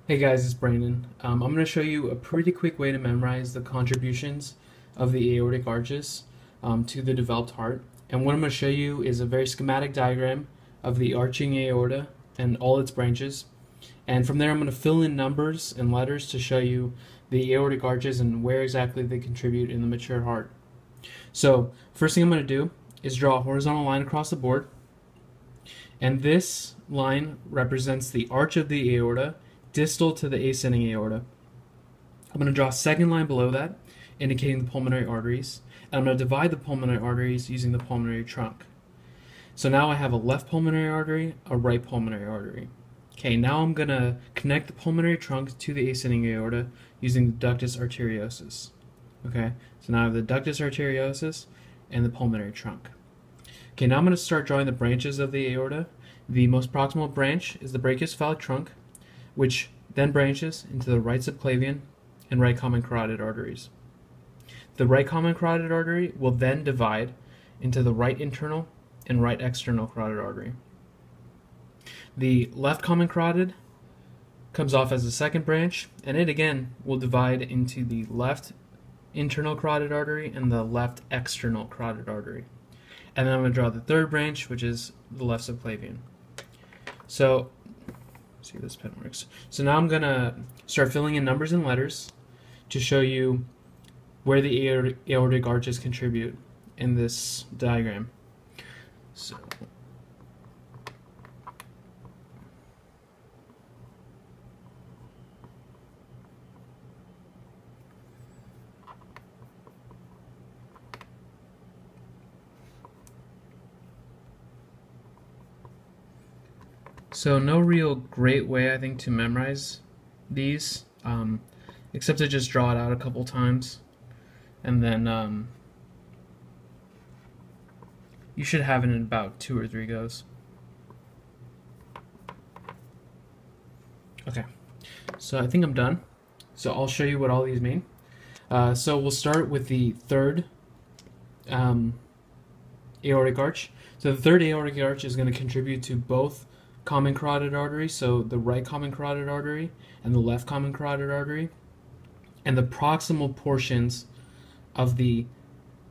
Hey guys, it's Brandon. I'm going to show you a pretty quick way to memorize the contributions of the aortic arches to the developed heart. And what I'm going to show you is a very schematic diagram of the arching aorta and all its branches. And from there I'm going to fill in numbers and letters to show you the aortic arches and where exactly they contribute in the mature heart. So first thing I'm going to do is draw a horizontal line across the board. And this line represents the arch of the aorta distal to the ascending aorta. I'm going to draw a second line below that, indicating the pulmonary arteries, and I'm going to divide the pulmonary arteries using the pulmonary trunk. So now I have a left pulmonary artery, a right pulmonary artery. Okay, now I'm going to connect the pulmonary trunk to the ascending aorta using the ductus arteriosus. Okay, so now I have the ductus arteriosus and the pulmonary trunk. Okay, now I'm going to start drawing the branches of the aorta. The most proximal branch is the brachiocephalic trunk, which then branches into the right subclavian and right common carotid arteries. The right common carotid artery will then divide into the right internal and right external carotid artery. The left common carotid comes off as the second branch, and it again will divide into the left internal carotid artery and the left external carotid artery. And then I'm going to draw the third branch, which is the left subclavian. So see if this pen works. So now I'm going to start filling in numbers and letters to show you where the aortic arches contribute in this diagram. So no real great way, I think, to memorize these, except to just draw it out a couple times, and then you should have it in about 2 or 3 goes. Okay, so I think I'm done. So I'll show you what all these mean. So we'll start with the third aortic arch. So the third aortic arch is going to contribute to both common carotid artery, so the right common carotid artery and the left common carotid artery, and the proximal portions of the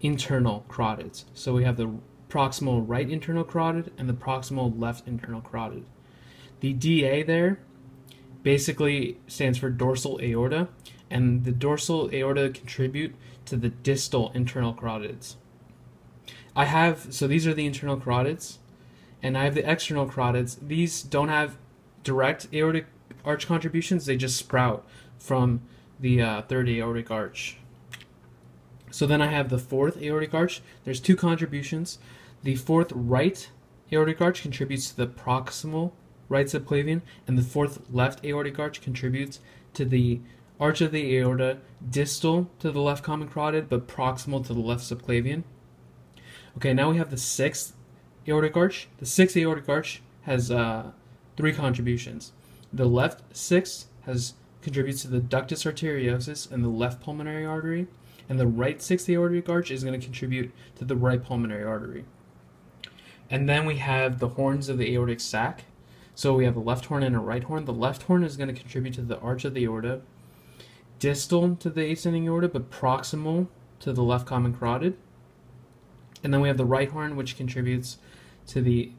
internal carotids. So we have the proximal right internal carotid and the proximal left internal carotid. The DA there basically stands for dorsal aorta, and the dorsal aorta contribute to the distal internal carotids. So these are the internal carotids, and I have the external carotids. These don't have direct aortic arch contributions, they just sprout from the third aortic arch. So then I have the fourth aortic arch. There's 2 contributions. The fourth right aortic arch contributes to the proximal right subclavian, and the fourth left aortic arch contributes to the arch of the aorta distal to the left common carotid but proximal to the left subclavian. Okay, now we have the sixth aortic arch. The sixth aortic arch has 3 contributions. The left sixth contributes to the ductus arteriosus and the left pulmonary artery, and the right sixth aortic arch is going to contribute to the right pulmonary artery. And then we have the horns of the aortic sac. So we have a left horn and a right horn. The left horn is going to contribute to the arch of the aorta, distal to the ascending aorta, but proximal to the left common carotid. And then we have the right horn, which contributes to the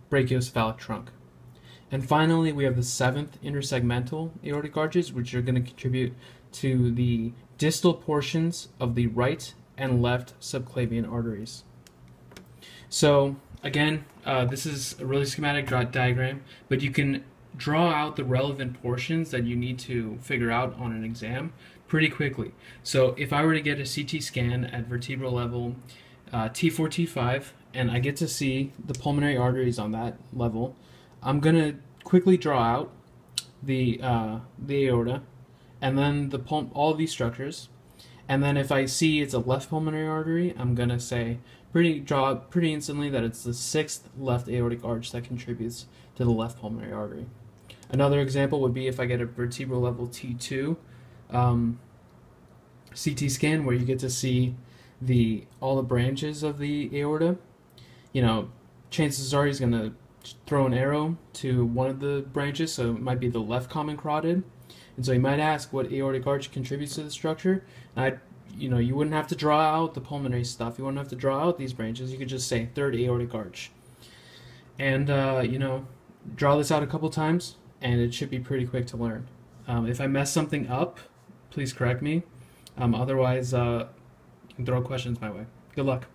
brachiocephalic trunk. And finally, we have the 7th intersegmental aortic arches, which are going to contribute to the distal portions of the right and left subclavian arteries. So again, this is a really schematic diagram, but you can draw out the relevant portions that you need to figure out on an exam pretty quickly. So if I were to get a CT scan at vertebral level T4, T5, and I get to see the pulmonary arteries on that level, I'm going to quickly draw out the aorta, and then all these structures. And then if I see it's a left pulmonary artery, I'm going to say, draw out pretty instantly that it's the 6th left aortic arch that contributes to the left pulmonary artery. Another example would be if I get a vertebral level T2 CT scan, where you get to see all the branches of the aorta. Chances are he's going to throw an arrow to one of the branches, so it might be the left common carotid. And so you might ask what aortic arch contributes to the structure. You wouldn't have to draw out the pulmonary stuff. You wouldn't have to draw out these branches. You could just say third aortic arch. And, draw this out a couple times, and it should be pretty quick to learn. If I mess something up, please correct me. Otherwise, you can throw questions my way. Good luck.